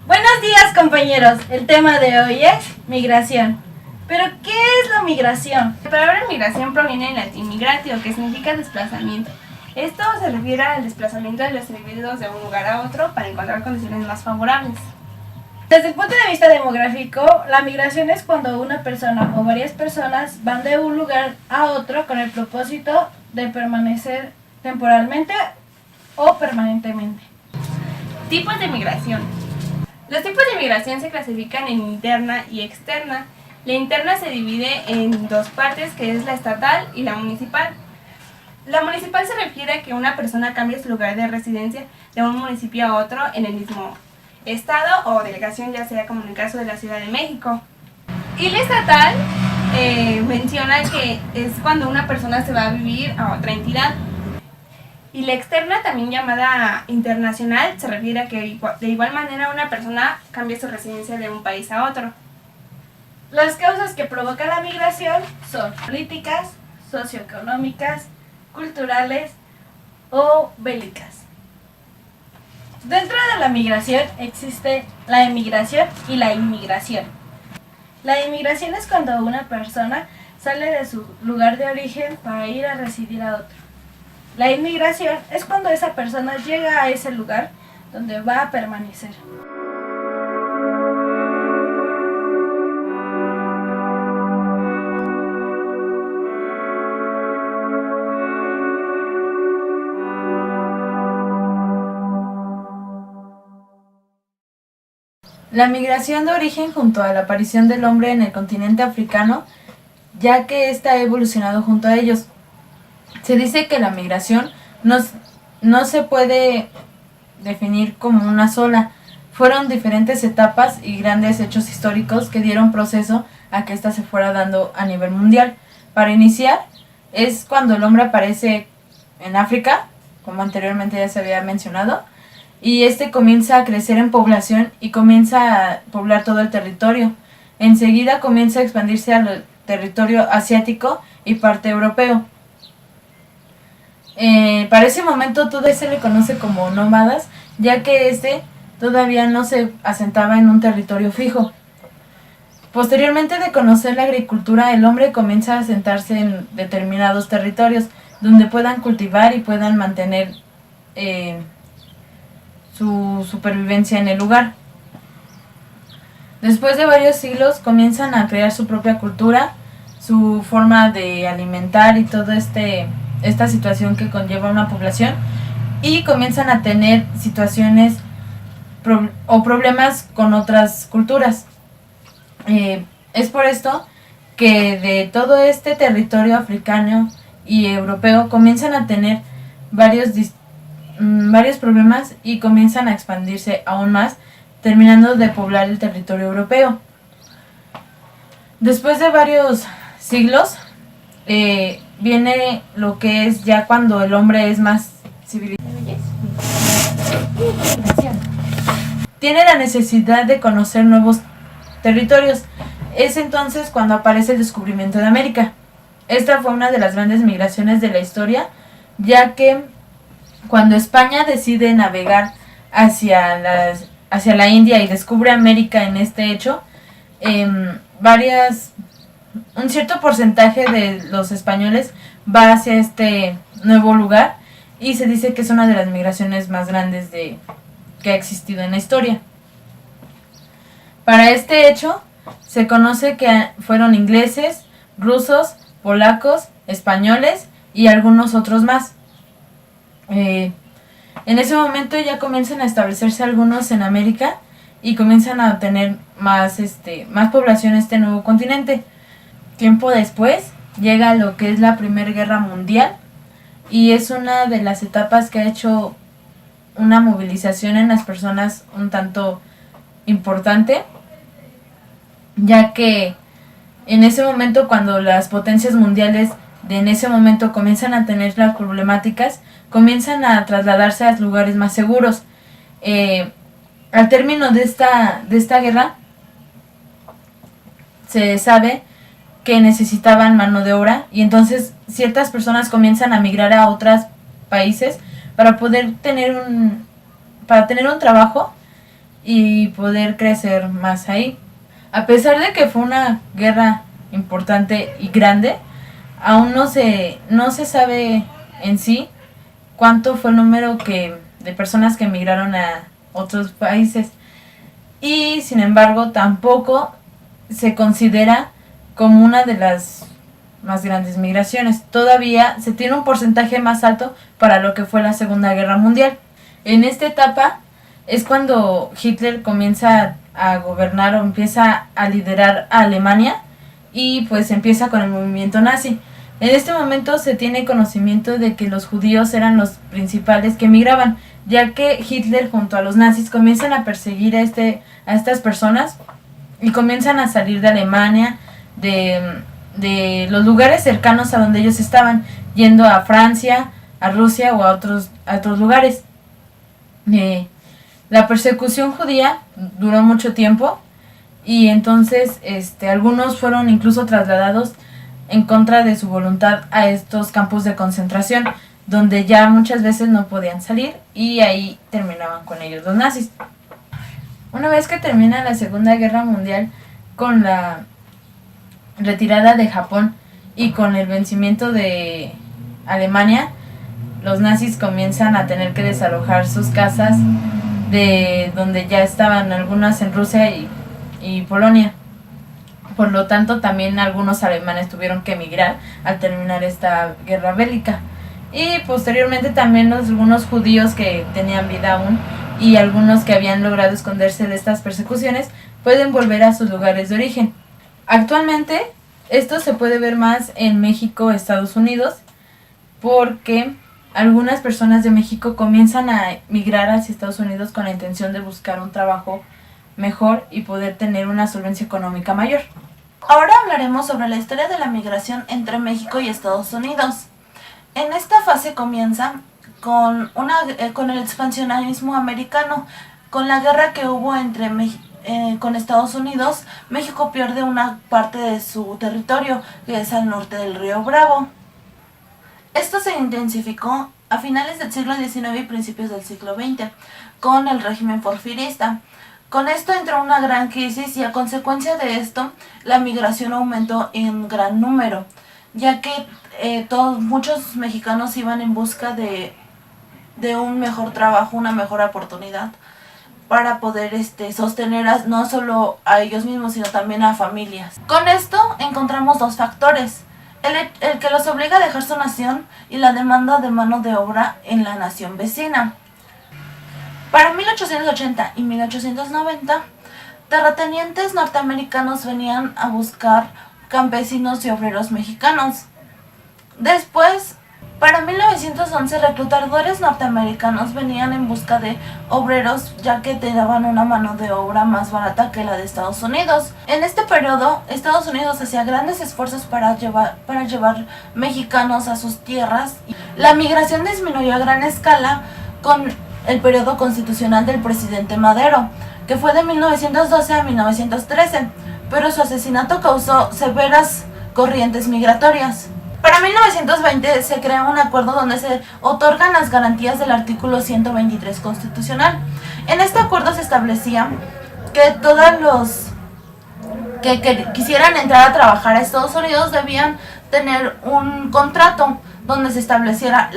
Buenos días, compañeros. El tema de hoy es migración. ¿Pero qué es la migración? La palabra migración proviene del latín migratio, que significa desplazamiento. Esto se refiere al desplazamiento de los individuos de un lugar a otro para encontrar condiciones más favorables. Desde el punto de vista demográfico, la migración es cuando una persona o varias personas van de un lugar a otro con el propósito de permanecer temporalmente o permanentemente. Tipos de migración. Los tipos de migración se clasifican en interna y externa. La interna se divide en dos partes, que es la estatal y la municipal. La municipal se refiere a que una persona cambie su lugar de residencia de un municipio a otro en el mismo estado o delegación, ya sea como en el caso de la Ciudad de México. Y la estatal menciona que es cuando una persona se va a vivir a otra entidad. Y la externa, también llamada internacional, se refiere a que de igual manera una persona cambia su residencia de un país a otro. Las causas que provocan la migración son políticas, socioeconómicas, culturales o bélicas. Dentro de la migración existe la emigración y la inmigración. La inmigración es cuando una persona sale de su lugar de origen para ir a residir a otro. La inmigración es cuando esa persona llega a ese lugar donde va a permanecer. La migración de origen junto a la aparición del hombre en el continente africano, ya que ésta ha evolucionado junto a ellos. Se dice que la migración no se puede definir como una sola. Fueron diferentes etapas y grandes hechos históricos que dieron proceso a que ésta se fuera dando a nivel mundial. Para iniciar, es cuando el hombre aparece en África, como anteriormente ya se había mencionado, y este comienza a crecer en población y comienza a poblar todo el territorio. Enseguida comienza a expandirse al territorio asiático y parte europeo. Para ese momento todo se le conoce como nómadas, ya que este todavía no se asentaba en un territorio fijo. Posteriormente de conocer la agricultura, el hombre comienza a asentarse en determinados territorios donde puedan cultivar y puedan mantener su supervivencia en el lugar. Después de varios siglos comienzan a crear su propia cultura, su forma de alimentar y toda esta situación que conlleva una población, y comienzan a tener situaciones o problemas con otras culturas. Es por esto que de todo este territorio africano y europeo comienzan a tener varios problemas y comienzan a expandirse aún más, terminando de poblar el territorio europeo. Después de varios siglos, viene lo que es ya cuando el hombre es más civilizado. Tiene la necesidad de conocer nuevos territorios. Es entonces cuando aparece el descubrimiento de América. Esta fue una de las grandes migraciones de la historia, ya que cuando España decide navegar hacia la India y descubre América en este hecho, un cierto porcentaje de los españoles va hacia este nuevo lugar y se dice que es una de las migraciones más grandes que ha existido en la historia. Para este hecho se conoce que fueron ingleses, rusos, polacos, españoles y algunos otros más. En ese momento ya comienzan a establecerse algunos en América y comienzan a tener más población en este nuevo continente. Tiempo después llega lo que es la Primera Guerra Mundial y es una de las etapas que ha hecho una movilización en las personas un tanto importante, ya que en ese momento, cuando las potencias mundiales en ese momento comienzan a tener las problemáticas, comienzan a trasladarse a lugares más seguros. Al término de esta guerra, se sabe que necesitaban mano de obra y entonces ciertas personas comienzan a migrar a otros países para poder tener un trabajo y poder crecer más ahí. A pesar de que fue una guerra importante y grande, aún no se sabe en sí cuánto fue el número de personas que emigraron a otros países. Y sin embargo, tampoco se considera como una de las más grandes migraciones. Todavía se tiene un porcentaje más alto para lo que fue la Segunda Guerra Mundial. En esta etapa es cuando Hitler comienza a gobernar o empieza a liderar a Alemania y pues empieza con el movimiento nazi. En este momento se tiene conocimiento de que los judíos eran los principales que emigraban, ya que Hitler junto a los nazis comienzan a perseguir a estas personas y comienzan a salir de Alemania, de los lugares cercanos a donde ellos estaban, yendo a Francia, a Rusia o a otros lugares. La persecución judía duró mucho tiempo y entonces algunos fueron incluso trasladados en contra de su voluntad a estos campos de concentración, donde ya muchas veces no podían salir y ahí terminaban con ellos los nazis. Una vez que termina la Segunda Guerra Mundial, con la retirada de Japón y con el vencimiento de Alemania, los nazis comienzan a tener que desalojar sus casas de donde ya estaban, algunas en Rusia y Polonia. Por lo tanto, también algunos alemanes tuvieron que emigrar al terminar esta guerra bélica. Y posteriormente también algunos judíos que tenían vida aún y algunos que habían logrado esconderse de estas persecuciones pueden volver a sus lugares de origen. Actualmente, esto se puede ver más en México, Estados Unidos, porque algunas personas de México comienzan a migrar hacia Estados Unidos con la intención de buscar un trabajo mejor y poder tener una solvencia económica mayor. Ahora hablaremos sobre la historia de la migración entre México y Estados Unidos. En esta fase comienza con el expansionismo americano. Con la guerra que hubo con Estados Unidos, México pierde una parte de su territorio, que es al norte del río Bravo. Esto se intensificó a finales del siglo XIX y principios del siglo XX, con el régimen porfirista. Con esto entró una gran crisis y a consecuencia de esto, la migración aumentó en gran número, ya que muchos mexicanos iban en busca de un mejor trabajo, una mejor oportunidad para poder sostener no solo a ellos mismos, sino también a familias. Con esto encontramos dos factores: el que los obliga a dejar su nación y la demanda de mano de obra en la nación vecina. Para 1880 y 1890, terratenientes norteamericanos venían a buscar campesinos y obreros mexicanos. Después, para 1911, reclutadores norteamericanos venían en busca de obreros, ya que te daban una mano de obra más barata que la de Estados Unidos. En este periodo, Estados Unidos hacía grandes esfuerzos para llevar mexicanos a sus tierras. La migración disminuyó a gran escala con el periodo constitucional del presidente Madero, que fue de 1912 a 1913, pero su asesinato causó severas corrientes migratorias. Para 1920 se crea un acuerdo donde se otorgan las garantías del artículo 123 constitucional. En este acuerdo se establecía que todos los que quisieran entrar a trabajar a Estados Unidos debían tener un contrato donde se estableciera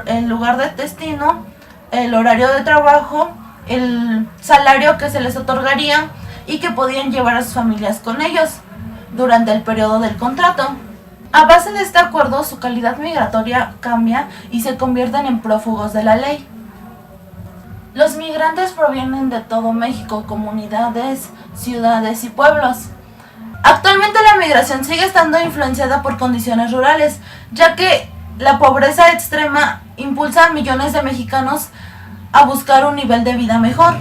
el lugar de destino, el horario de trabajo, el salario que se les otorgaría y que podían llevar a sus familias con ellos durante el periodo del contrato. A base de este acuerdo, su calidad migratoria cambia y se convierten en prófugos de la ley. Los migrantes provienen de todo México, comunidades, ciudades y pueblos. Actualmente la migración sigue estando influenciada por condiciones rurales, ya que la pobreza extrema impulsa a millones de mexicanos a buscar un nivel de vida mejor.